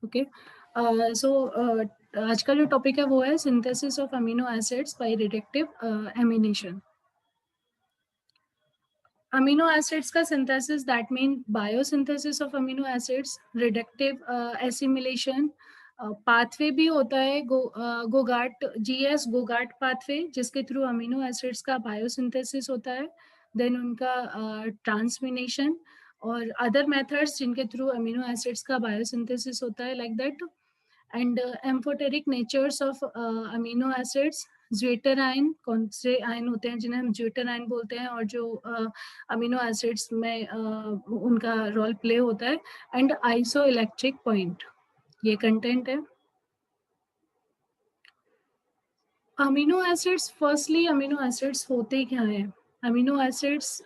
Okay. सो आज का जो टॉपिक है वो है synthesis of amino acids by reductive amination. Amino acids का synthesis that mean biosynthesis of amino acids, reductive assimilation, pathway भी होता है गोगाट जीएस गोगाट पाथवे जिसके थ्रू अमीनो एसिड्स का बायोसिंथेसिस होता है, देन उनका ट्रांसमिनेशन और अदर मेथड्स जिनके थ्रू अमीनो एसिड्स का बायोसिंथेसिस होता है like that. And amphoteric natures of amino acids, zwitter ion, कौन से आयन होते हैं जिन्हें हम ज्वेटर आयन बोलते हैं और जो अमीनो एसिड्स में उनका रोल प्ले होता है, एंड आइसो इलेक्ट्रिक पॉइंट, ये कंटेंट है। Amino acids, firstly amino acids होते क्या हैं? अमीनो एसिड्स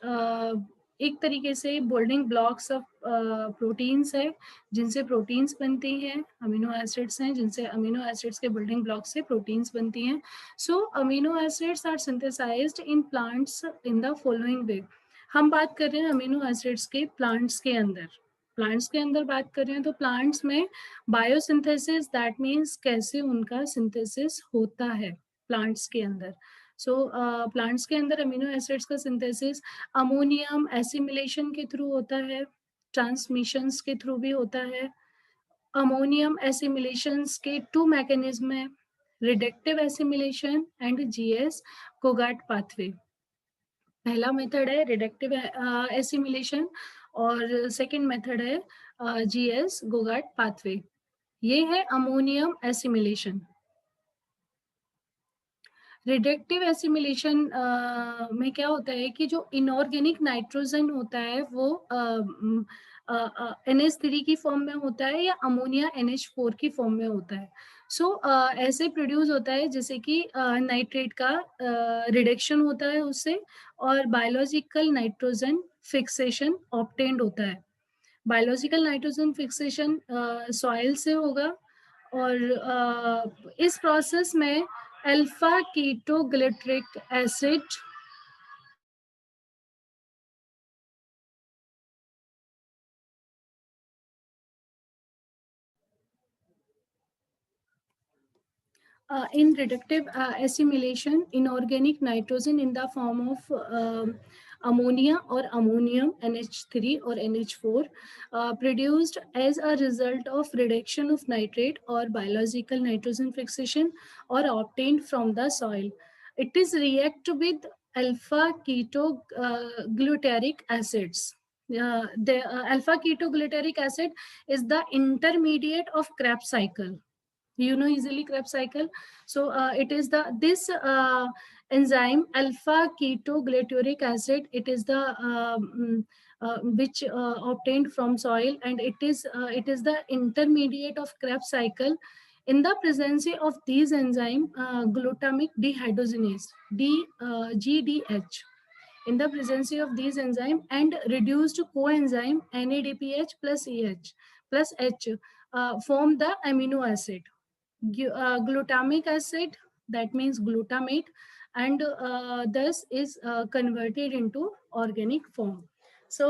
एक तरीके से बिल्डिंग ब्लॉक्स ऑफ प्रोटीन्स है जिनसे प्रोटीन्स बनती हैं, अमीनो एसिड्स हैं जिनसे अमीनो एसिड्स के बिल्डिंग ब्लॉक से प्रोटीन्स बनती हैं। So amino acids are synthesized in plants in the following way. हम बात कर रहे हैं अमीनो एसिड्स के प्लांट्स के अंदर, प्लांट्स के अंदर बात कर रहे हैं तो प्लांट्स में बायोसिंथेसिस दैट मीन्स कैसे उनका सिंथेसिस होता है प्लांट्स के अंदर। सो प्लांट्स के अंदर अमीनो एसिड्स का सिंथेसिस अमोनियम एसिमिलेशन के थ्रू होता है, ट्रांसमिशंस के थ्रू भी होता है। अमोनियम एसिमिलेशंस के टू मैकेनिज्म है, reductive assimilation and GS GOGAT pathway. पहला मेथड है रिडक्टिव एसिमिलेशन और सेकंड मेथड है जीएस गोगाट पाथवे। ये है अमोनियम एसिमिलेशन। रिडक्टिव एसिमिलेशन में क्या होता है कि जो इनऑर्गेनिक नाइट्रोजन होता है वो NH3 की फॉर्म में होता है या अमोनिया NH4 की फॉर्म में होता है। सो ऐसे प्रोड्यूस होता है जैसे कि नाइट्रेट का रिडक्शन होता है उससे, और बायोलॉजिकल नाइट्रोजन फिक्सेशन ऑब्टेन्ड होता है। बायोलॉजिकल नाइट्रोजन फिक्सेशन सॉइल से होगा और इस प्रोसेस में alpha ketoglutaric acid in reductive assimilation, inorganic nitrogen in the form of ammonia or ammonium NH3 or NH4 produced as a result of reduction of nitrate or biological nitrogen fixation or obtained from the soil. It is react with alpha ketogluteric acids. The alpha ketogluteric acid is the intermediate of Krebs cycle. You know easily Krebs cycle. So it is the this enzyme alpha ketogluteric acid. It is the which obtained from soil, and it is the intermediate of Krebs cycle. In the presence of these enzyme, glutamic dehydrogenase GDH, in the presence of these enzyme and reduced coenzyme NADPH plus EH plus H form the amino acid. Glutamic acid, that means glutamate, and thus is converted into organic form. So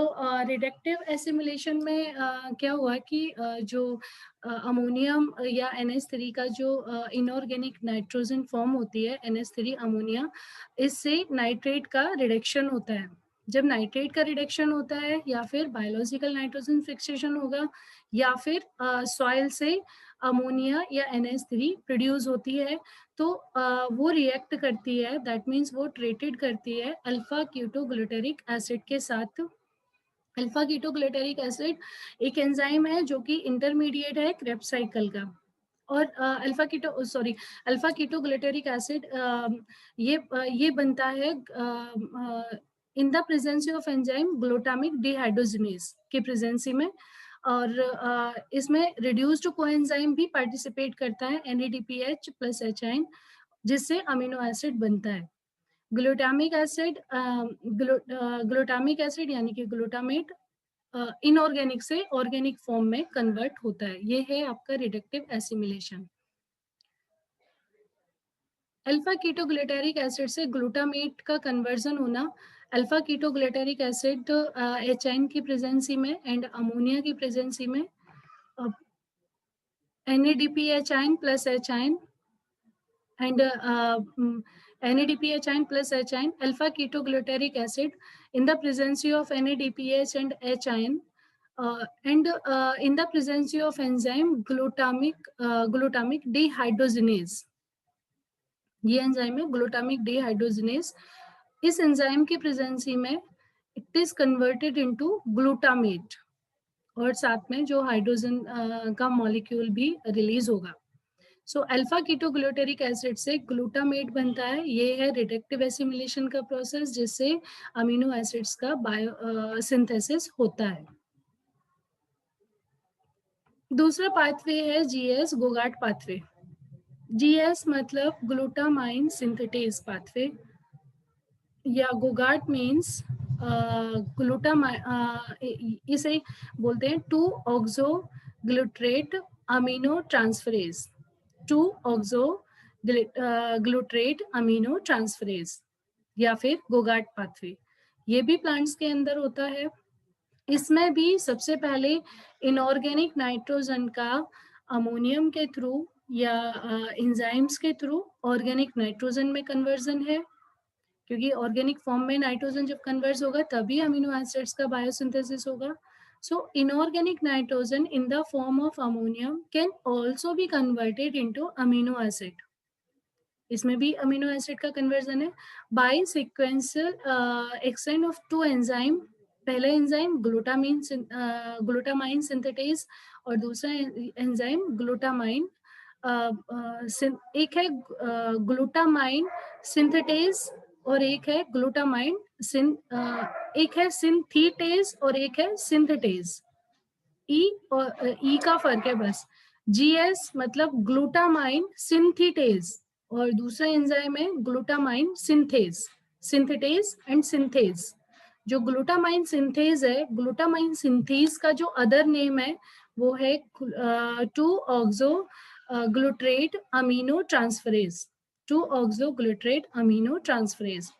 reductive assimilation में क्या हुआ कि जो ammonium या NH3 का जो inorganic nitrogen form होती है NH3 अमोनिया, इससे नाइट्रेट का रिडक्शन होता है। जब नाइट्रेट का रिडक्शन होता है या फिर बायोलॉजिकल नाइट्रोजन फिक्सेशन होगा या फिर सॉइल से अमोनिया या NH3 प्रोड्यूस होती है, तो वो रिएक्ट करती है, दैट मीन्स वो ट्रीटेड करती है अल्फा कीटोग्लूटेरिक एसिड के साथ। अल्फा कीटोग्लूटेरिक एसिड एक एंजाइम है जो कि इंटरमीडिएट है क्रेब्स साइकिल का, और अल्फा कीटोग्लूटेरिक एसिड ये बनता है in the presence of enzyme glutamic dehydrogenase की प्रेजेंसी में, और इसमें रिड्यूस्ड कोएंजाइम भी पार्टिसिपेट करता है NADPH प्लस एचाइन, जिससे अमीनो एसिड बनता है। ग्लूटामिक एसिड ग्लूटामिक एसिड यानी कि ग्लूटामेट इनऑर्गेनिक से ऑर्गेनिक फॉर्म में कन्वर्ट होता है। ये है आपका reductive assimilation. Alpha ketoglutaric acid से ग्लूटामेट का कन्वर्जन होना, अल्फा कीटोग्लूटेरिक एसिड एचाइन की प्रेजेंसी में एंड अमोनिया की प्रेजेंसी में NADPH plus H ion and NADPH plus H ion, alpha ketoglutaric acid in the presence of NADPH and H ion, and in the presence of enzyme glutamic dehydrogenase. ये enzyme है glutamic dehydrogenase. इस enzyme की presence में it is converted into glutamate और साथ में जो hydrogen का मॉलिक्यूल भी रिलीज होगा. सो अल्फा कीटोग्लूटारिक एसिड से ग्लूटामेट बनता है. ये है रिडक्टिव एसिमिलेशन का प्रोसेस जिससे अमीनो एसिड्स का बायो सिंथेसिस होता है. दूसरा पाथवे है जीएस गोगाट पाथवे. जीएस मतलब ग्लूटामाइन सिंथेटेज पाथवे या गोगाट मीन्स इसे बोलते हैं 2-ऑक्सोग्लूट्रेट amino transferase. Two oxoglutarate amino transferase या फिर गोगाट पाथवे. ये भी प्लांट्स के अंदर होता है. इसमें भी सबसे पहले इनऑर्गेनिक नाइट्रोजन का अमोनियम के थ्रू या एंजाइम्स के थ्रू ऑर्गेनिक नाइट्रोजन में कन्वर्जन है, क्योंकि ऑर्गेनिक फॉर्म में नाइट्रोजन जब कन्वर्ट होगा तभी अमीनो एसिड्स का बायोसिंथेसिस होगा. So inorganic nitrogen in the form of ammonium can also be converted into amino acid. इसमें भी अमीनो एसिड का कन्वर्जन है by sequential exchange of 2 enzyme. पहला एंजाइम ग्लूटामाइन सिंथेटेज और दूसरा एंजाइम ग्लूटामाइन. एक है ग्लूटामाइन सिंथेटेज और एक है ग्लूटामाइन एक है सिंथेटेज और एक है सिंथेटेज. ई और ई का फर्क है बस. जीएस मतलब ग्लूटामाइन सिंथेटेज और दूसरा एंजाइम है glutamine synthase. Synthetase and synthase. जो ग्लूटामाइन सिंथेज है, ग्लूटामाइन सिंथेज का जो अदर नेम है वो है two oxoglutarate amino transferase. Two oxoglutarate amino transferase.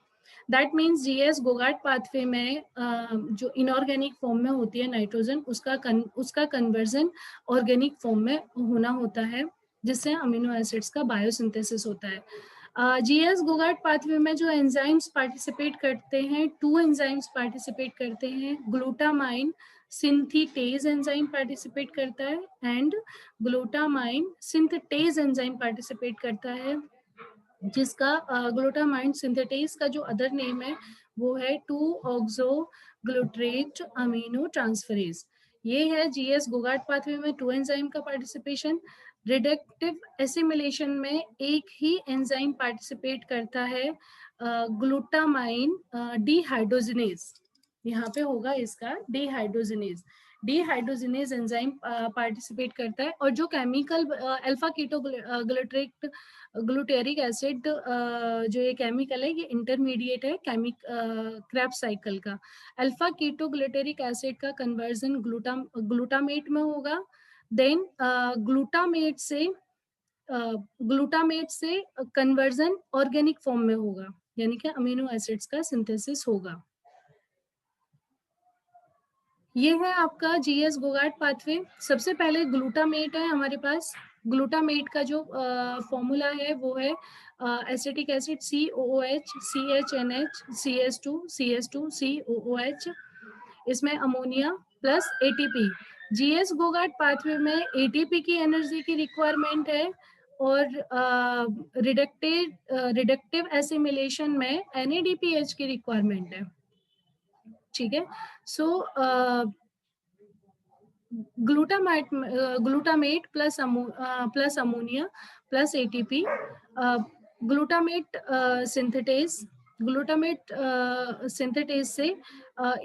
That means GS GOGAT pathway में जो इनऑर्गेनिक फॉर्म में होती है नाइट्रोजन, उसका कन्वर्जन ऑर्गेनिक फॉर्म में होना होता है जिससे अमीनो एसिड्स का बायोसिंथेसिस होता है. जीएस गोगाट पाथवे में जो एंजाइम्स पार्टिसिपेट करते हैं, 2 एंजाइम्स पार्टिसिपेट करते हैं. ग्लूटामाइन सिंथेटेज एंजाइम पार्टिसिपेट करता है and glutamine synthetase enzyme participate करता है, जिसका ग्लूटामाइन सिंथेटेज का जो अदर नेम है वो है 2-ऑक्सोग्लूट्रेट अमीनो ट्रांसफरेज. ये है जीएस गोगाट पाथवे में 2 एंजाइम का पार्टिसिपेशन. रिडक्टिव एसिमिलेशन में एक ही एंजाइम पार्टिसिपेट करता है, ग्लूटामाइन डिहाइड्रोजिनेज. यहाँ पे होगा इसका डिहाइड्रोजिनेज. डिहाइड्रोजिनेज एंजाइम पार्टिसिपेट करता है और जो केमिकल अल्फा कीटोग्लूटारिक एसिड जो ये केमिकल है ये इंटरमीडिएट है क्रेब्स साइकिल का. अल्फा कीटोग्लूटारिक एसिड का कन्वर्जन ग्लूटामेट में होगा. देन ग्लूटामेट से कन्वर्जन ऑर्गेनिक फॉर्म में होगा, यानी कि अमीनो एसिड्स का सिंथेसिस होगा. ये है आपका जीएस गोगाट पाथवे. सबसे पहले ग्लूटामेट है हमारे पास. ग्लूटामेट का जो फॉर्मूला है वो है acetic acid COOH CHNH CS2 COOH. इसमें ammonia plus ATP. GS GOGAT pathway में ATP की एनर्जी की रिक्वायरमेंट है और रिडक्टिव एसिमिलेशन में NADPH की रिक्वायरमेंट है. ठीक है. So glutamate plus ammonia plus ATP. Glutamate synthetase से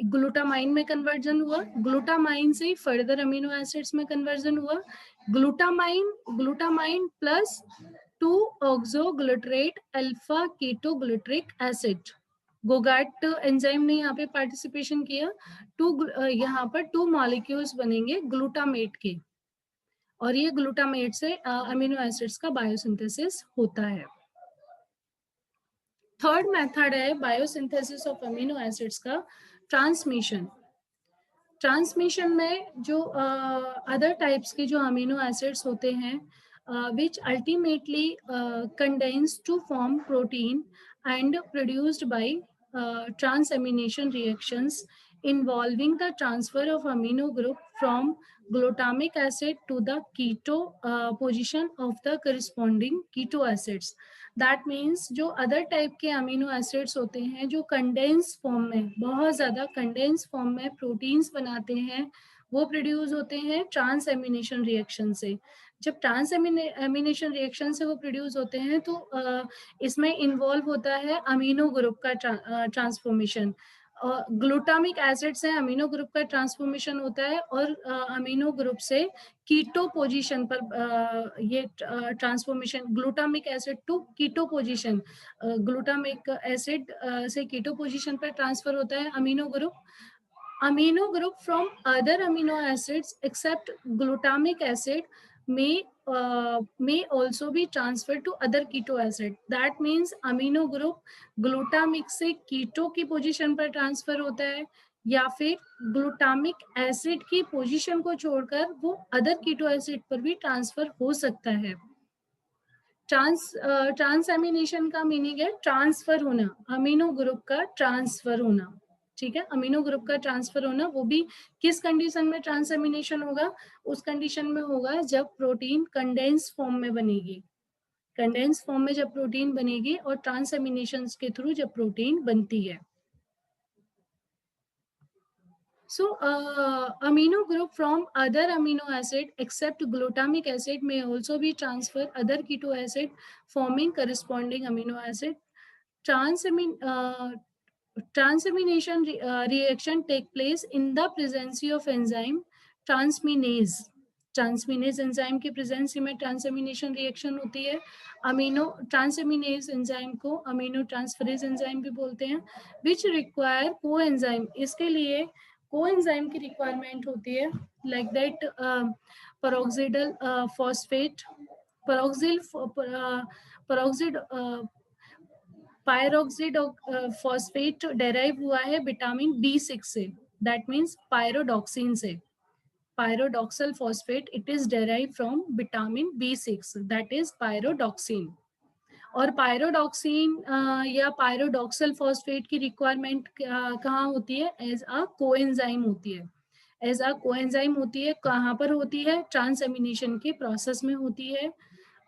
ग्लूटामाइन में कन्वर्जन हुआ. ग्लूटामाइन से फर्दर अमीनो एसिड्स में कन्वर्जन हुआ. Glutamine plus two oxoglutarate alpha ketoglutaric acid. GOGAT enzyme ने यहाँ पे पार्टिसिपेशन किया. यहाँ पर 2 मॉलिक्यूल्स बनेंगे ग्लूटामेट के और ये ग्लूटामेट से अमीनो एसिड्स का बायोसिंथेसिस होता है. थर्ड मेथड है बायोसिंथेसिस ऑफ अमीनो एसिड्स का ट्रांसमिशन. ट्रांसमिशन में जो अदर टाइप्स के जो अमीनो एसिड्स होते हैं which ultimately condense to form protein and produced by transamination reactions involving the transfer of amino group from glutamic acid to the keto position of the corresponding keto acids. That means जो other type के amino acids होते हैं जो condense form में, बहुत ज्यादा condense form में proteins बनाते हैं, वो प्रोड्यूस होते हैं ट्रांस एमिनेशन रिएक्शन से. जब ट्रांस एमिनेशन रिएक्शन से वो प्रोड्यूस होते हैं तो इसमें इन्वॉल्व होता है अमीनो ग्रुप का ट्रांसफॉर्मेशन. ग्लूटामिक एसिड से अमीनो ग्रुप का ट्रांसफॉर्मेशन होता है और अमीनो ग्रुप से कीटो पोजीशन पर ये transformation, glutamic acid to keto position, glutamic acid से कीटो पोजीशन पर ट्रांसफर होता है amino group from other amino acids except glutamic acid may also be transferred to other keto acid. That means amino group glutamic से कीटो की position पर transfer होता है या फिर ग्लूटामिक एसिड की पोजीशन को छोड़कर वो अदर कीटो एसिड पर भी ट्रांसफर हो सकता है. ट्रांसएमिनेशन का मीनिंग है ट्रांसफर होना, अमीनो ग्रुप का ट्रांसफर होना. ठीक है, अमीनो ग्रुप का ट्रांसफर होना, वो भी किस कंडीशन में ट्रांसएमिनेशन होगा? उस कंडीशन में होगा जब प्रोटीन कंडेंस फॉर्म में बनेगी. कंडेंस फॉर्म में जब प्रोटीन बनेगी और ट्रांसएमिनेशन के थ्रू जब प्रोटीन बनती है. So, amino group from other amino acid except glutamic acid may also be transferred other keto acid, forming corresponding amino acid. Transamination reaction take place in the presence of enzyme transminase. Transaminase enzyme की presence में transamination reaction होती है. Amino transaminase enzyme को amino transferase enzyme भी बोलते हैं. Which require coenzyme, इसके लिए कोएंजाइम की रिक्वायरमेंट होती है. Like that pyridoxal phosphate, pyridoxal phosphate derive हुआ है विटामिन B6 से. दैट मीन्स पायरोडॉक्सिन से. Pyridoxal phosphate, it is derived from vitamin B6, that is pyridoxine. और पायरोडॉक्सिन या पायरोडॉक्सल फॉस्फेट की रिक्वायरमेंट कहाँ होती है? एज अ कोएंजाइम होती है. एज अ कोएंजाइम होती है. कहाँ पर होती है? ट्रांसएमिनेशन के प्रोसेस में होती है.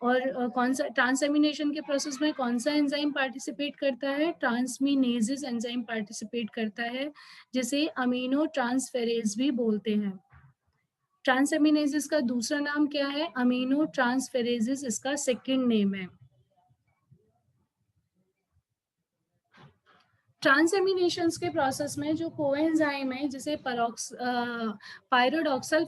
और कौन सा ट्रांसएमिनेशन के प्रोसेस में कौन सा एंजाइम पार्टिसिपेट करता है? ट्रांसमिनेजेस एंजाइम पार्टिसिपेट करता है, जिसे अमीनो ट्रांसफेरेज भी बोलते हैं. ट्रांसएमिनेजेस का दूसरा नाम क्या है? अमीनो ट्रांसफेरेजेस इसका सेकंड नेम है. ट्रांसएमिनेशंस के प्रोसेस में जो कोएंजाइम है जिसे पायरोडॉक्सल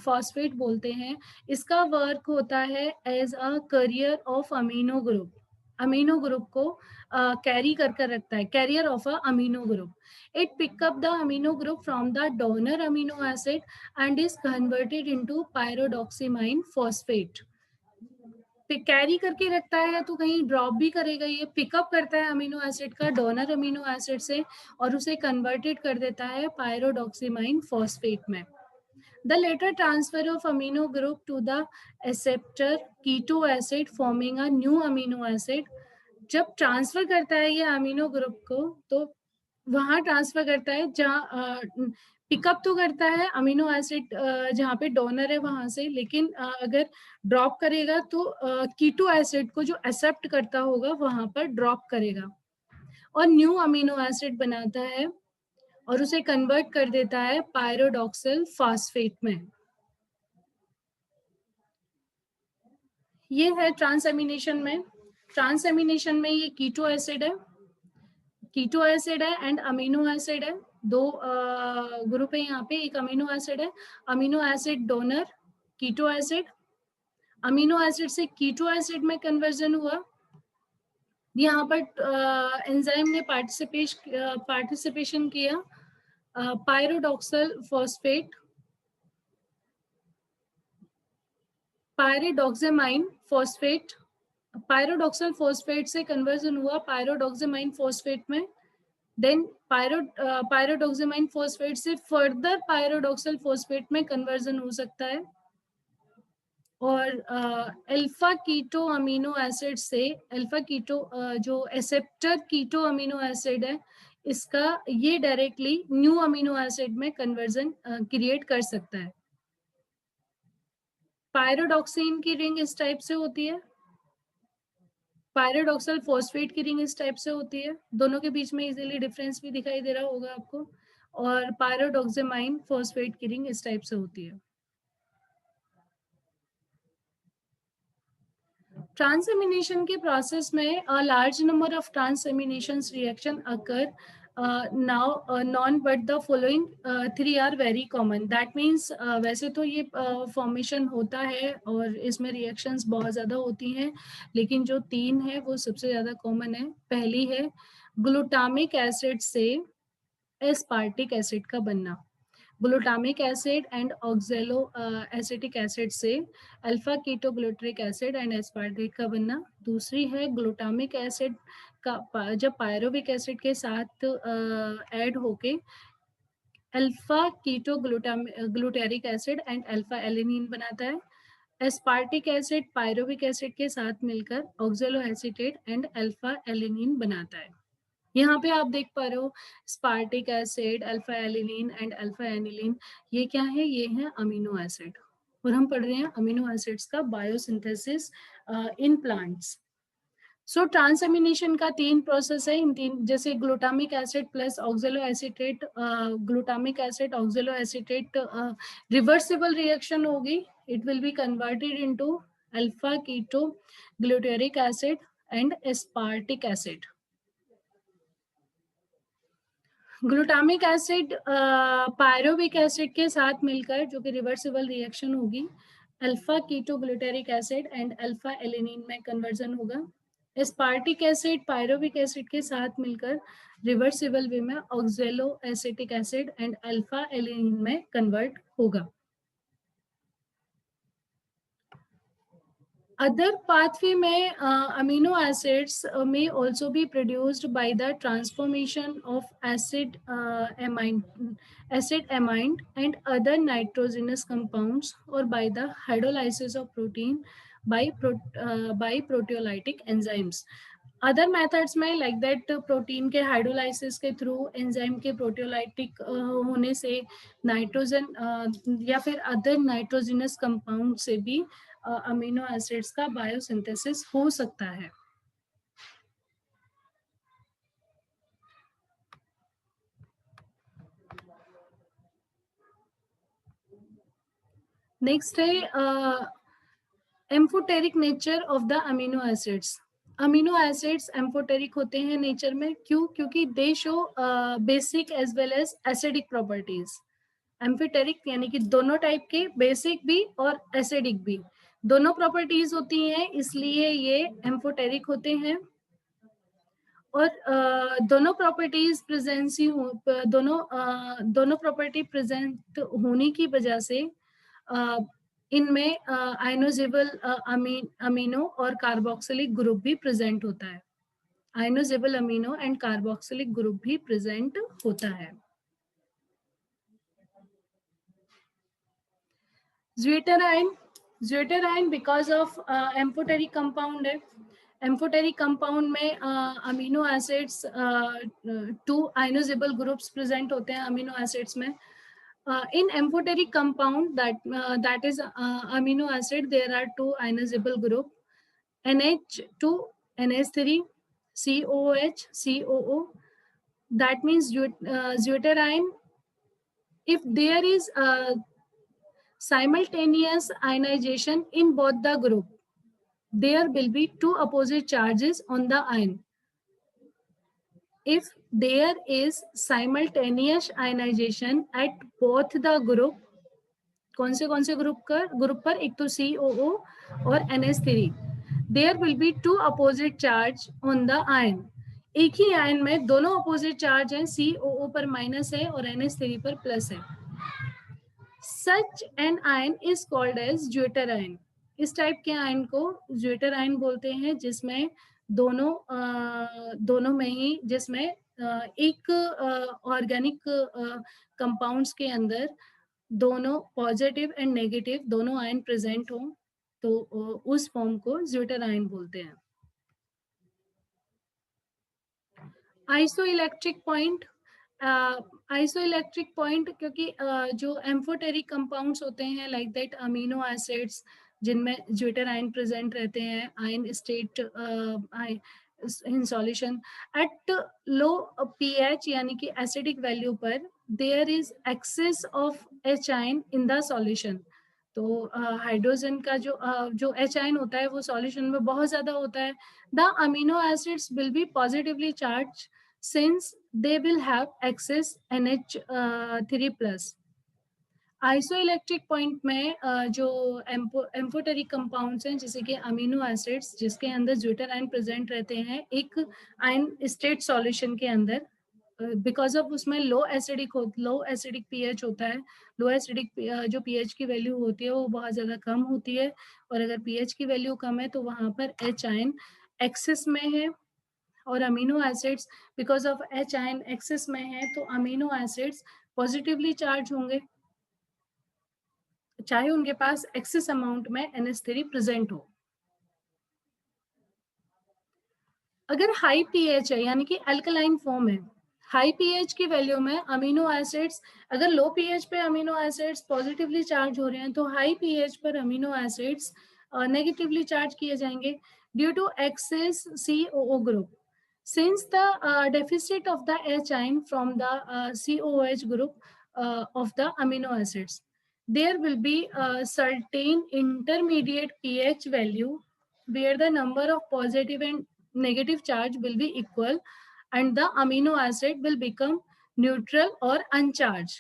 फॉस्फेट बोलते हैं, इसका वर्क होता है as a carrier of amino group. Amino group को कैरी करके रखता है, carrier of a amino group. It pick up the amino group from the donor amino acid and is converted into pyridoxamine phosphate. Carry करके रखता है तो कहीं drop भी करेगा. ये पिकअप करता है अमीनो एसिड का डोनर अमीनो एसिड से और उसे कन्वर्टेड कर देता है पायरोडॉक्सीमाइन फॉस्फेट में. The later transfer of amino group to the acceptor keto acid forming a new amino acid. जब ट्रांसफर करता है ये अमीनो ग्रुप को तो वहां ट्रांसफर करता है जहाँ पिकअप तो करता है अमीनो एसिड जहाँ पे डोनर है वहां से, लेकिन अगर ड्रॉप करेगा तो कीटो एसिड को जो एक्सेप्ट करता होगा वहां पर ड्रॉप करेगा और न्यू अमीनो एसिड बनाता है और उसे कन्वर्ट कर देता है पायरोडॉक्सल फॉस्फेट में. ये है ट्रांसएमिनेशन में. ट्रांसएमिनेशन में ये कीटो एसिड है, कीटो एसिड है एंड अमीनो एसिड है. दो ग्रुप है यहाँ पे. एक अमीनो एसिड है, amino acid donor keto acid. Amino acid से कीटो एसिड में कन्वर्जन हुआ. यहाँ पर एंजाइम ने पार्टिसिपेशन किया. पायरोडॉक्सल फॉस्फेट, पायरोडॉक्सामाइन फॉस्फेट, पायरोडॉक्सल फॉस्फेट से कन्वर्जन हुआ पायरोडॉक्सामाइन फॉस्फेट में. देन पायरोडोक्सामाइन फॉस्फेट से फर्दर पायरोडोक्सल फॉस्फेट में कन्वर्जन हो सकता है, और अल्फा कीटो अमीनो एसिड से अल्फा कीटो जो एसेप्टर कीटो अमीनो एसिड है, इसका ये डायरेक्टली न्यू अमीनो एसिड में कन्वर्जन क्रिएट कर सकता है। पायरोडॉक्सिन की रिंग इस टाइप से होती है, पायरोडॉक्सल फॉस्फेट की रिंग इस टाइप से होती है, दोनों के बीच में इजीली डिफरेंस भी दिखाई दे रहा होगा आपको, और पायरोडोक्सामाइन फॉस्फेट की रिंग इस टाइप से होती है। ट्रांसएमिनेशन के प्रोसेस में a large number of transaminations reaction occur. Now none but the following three are very common. That means वैसे तो ये फॉर्मेशन होता है और इसमें रिएक्शंस बहुत ज़्यादा होती हैं, लेकिन जो तीन है वो सबसे ज़्यादा कॉमन है। पहली है ग्लूटामिक एसिड से एस्पार्टिक एसिड का बनना, glutamic acid and ऑक्जेलो acetic acid से alpha ketoglutaric acid and aspartate का बनना। दूसरी है ग्लूटामिक एसिड का जब पायरोविक एसिड के साथ ऐड होके alpha keto glutaric acid and alpha alanine बनाता है। एस्पार्टिक एसिड पायरोविक एसिड के साथ मिलकर oxaloacetate and alpha alanine बनाता है। यहाँ पे आप देख पा रहे हो aspartic acid, alpha alanine and alpha aniline, ये क्या है? ये है अमीनो एसिड, और हम पढ़ रहे हैं अमीनो एसिड्स का biosynthesis in plants. So transamination का तीन प्रोसेस है, इन तीन जैसे glutamic acid plus oxaloacetate, glutamic acid oxaloacetate reversible reaction होगी, it will be converted into alpha keto glutaric acid and aspartic acid. Glutamic acid pyruvic acid के साथ मिलकर, जो कि रिवर्सिबल रिएक्शन होगी, alpha ketoglutaric acid and alpha alanine में conversion होगा। Aspartic acid pyruvic acid के साथ मिलकर रिवर्सिबल वे में ऑक्जेलो acetic acid and alpha alanine में कन्वर्ट होगा। Other pathway में amino acids may also be produced by the transformation of amine and other nitrogenous compounds, or by the hydrolysis of protein by proteolytic enzymes. Other methods में like that protein के hydrolysis के through, enzyme के proteolytic होने से, nitrogen या फिर other nitrogenous compound से भी अमीनो एसिड्स का बायोसिंथेसिस हो सकता है। नेक्स्ट है amphoteric nature of the amino acids. Amino acids amphoteric होते हैं नेचर में, क्यों? क्योंकि they show basic as well as acidic properties. Amphoteric यानी कि दोनों टाइप के, बेसिक भी और एसिडिक भी, दोनों प्रॉपर्टीज होती हैं, इसलिए ये एम्फोटेरिक होते हैं। और दोनों प्रॉपर्टीज प्रेजेंसी दोनों प्रॉपर्टी प्रेजेंट होने की वजह से इनमें आयनोजेबल अमीनो और कार्बोक्सिलिक ग्रुप भी प्रेजेंट होता है। Ionizable amino and carboxylic group भी प्रेजेंट होता है। Zwitterion because of amphoteric compound है। एम्फोटेरिक कंपाउंड में amino acids, two ionizable groups present होते हैं अमीनो एसिड्स में। In amphoteric compound that is amino acid, there are two ionizable group, NH2 NH3 COOH COO. That means deuterium, if there is simultaneous ionization in both the group, there will be two opposite charges on the ion. If there is simultaneous ionization at both the group, कौन से group पर? एक तो COO और NH3, there will be two opposite charge on the ion. एक ही ion में दोनों अपोजिट चार्ज हैं, COO पर माइनस है और NH3 पर प्लस है। Such an ion is called as zwitterion. इस टाइप के आयन को ज्वेटर आयन बोलते हैं, जिसमें दोनों में ही, जिसमें एक ऑर्गेनिक कंपाउंड्स के अंदर दोनों पॉजिटिव एंड नेगेटिव दोनों आयन प्रेजेंट हो तो उस फॉर्म को ज्यूटर आयन बोलते हैं। आइसोइलेक्ट्रिक पॉइंट, आइसोइलेक्ट्रिक पॉइंट क्योंकि जो एम्फोटेरिक कंपाउंड्स होते हैं लाइक दैट अमीनो एसिड्स जिनमें ज्यूटर आयन प्रेजेंट रहते हैं, ion state in solution at low pH यानी कि एसिडिक वैल्यू पर there is excess of H ion in the solution. तो हाइड्रोजन का जो एच आयन होता है वो सॉल्यूशन में बहुत ज्यादा होता है। The amino acids will be positively charge since they will have excess NH3 plus। Isoelectric point में जो एम्फोटेरिक कंपाउंड्स हैं जैसे कि अमीनो एसिड्स जिसके अंदर ज्यूटर आयन प्रेजेंट रहते हैं एक आयन स्टेट सॉल्यूशन के अंदर, बिकॉज ऑफ उसमें लो एसिडिक पीएच होता है। लो एसिडिक जो पीएच की वैल्यू होती है वो बहुत ज्यादा कम होती है, और अगर पीएच की वैल्यू कम है तो वहां पर एच आयन एक्सेस में है, और amino acids because of H ion excess में है तो अमीनो एसिड्स पॉजिटिवली चार्ज होंगे चाहे उनके पास एक्सेस अमाउंट में NH3 प्रेजेंट हो। अगर हाई पीएच है यानी कि अल्कलाइन फॉर्म है, हाई पीएच की वैल्यू में अमीनो एसिड्स, अगर लो पीएच पे अमीनो एसिड्स पॉजिटिवली चार्ज हो रहे हैं तो हाई पीएच पर अमीनो एसिड्स नेगेटिवली चार्ज किए जाएंगे due to excess COO group. Since the deficit of the H ion from the COH group of the amino acids, there will be a certain intermediate pH value where the number of positive and negative charge will be equal and the amino acid will become neutral or uncharged.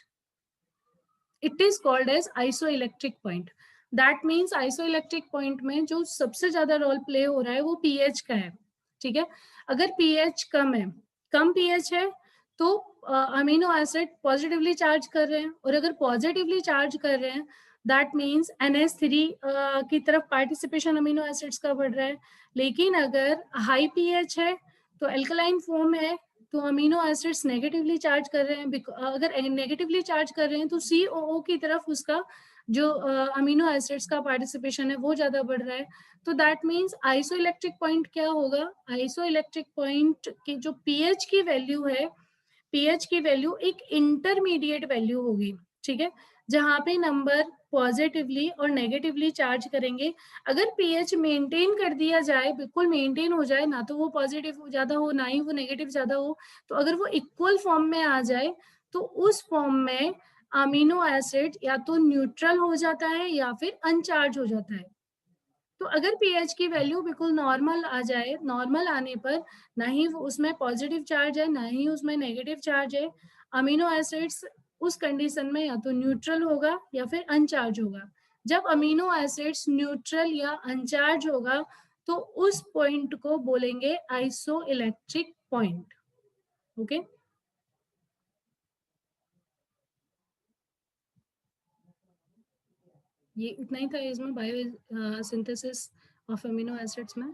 It is called as isoelectric point. That means isoelectric point में जो सबसे ज्यादा role play हो रहा है वो pH का है। ठीक है, अगर पीएच कम है, कम पीएच है तो अमीनो एसिड पॉजिटिवली चार्ज कर रहे हैं, और अगर पॉजिटिवली चार्ज कर रहे हैं दैट मीन्स NH3 की तरफ पार्टिसिपेशन अमीनो एसिड्स का बढ़ रहा है। लेकिन अगर हाई पीएच है तो एल्कलाइन फॉर्म है तो अमीनो एसिड्स नेगेटिवली चार्ज कर रहे हैं, अगर नेगेटिवली चार्ज कर रहे हैं तो COO की तरफ उसका जो अमीनो एसिड्स का पार्टिसिपेशन है वो ज्यादा बढ़ रहा है। तो दैट मीन्स आइसोइलेक्ट्रिक पॉइंट क्या होगा, आइसोइलेक्ट्रिक पॉइंट की जो पीएच की वैल्यू है, पीएच की वैल्यू एक इंटरमीडिएट वैल्यू होगी। ठीक है, जहां पे नंबर पॉजिटिवली और नेगेटिवली चार्ज करेंगे। अगर पीएच मेंटेन कर दिया जाए, बिल्कुल मेंटेन हो जाए, ना तो वो पॉजिटिव ज्यादा हो ना ही वो नेगेटिव ज्यादा हो, तो अगर वो इक्वल फॉर्म में आ जाए तो उस फॉर्म में अमीनो एसिड या तो न्यूट्रल हो जाता है या फिर अनचार्ज हो जाता है। तो अगर पीएच की वैल्यू बिल्कुल नॉर्मल आ जाए, नॉर्मल आने पर ना ही उसमें पॉजिटिव चार्ज है ना ही उसमें नेगेटिव चार्ज है, अमीनो एसिड्स उस कंडीशन में या तो न्यूट्रल होगा या फिर अनचार्ज होगा। जब अमीनो एसिड्स न्यूट्रल या अनचार्ज होगा तो उस पॉइंट को बोलेंगे आइसो इलेक्ट्रिक पॉइंट। ओके, ये इतना ही था इसमें bio synthesis of amino acids में।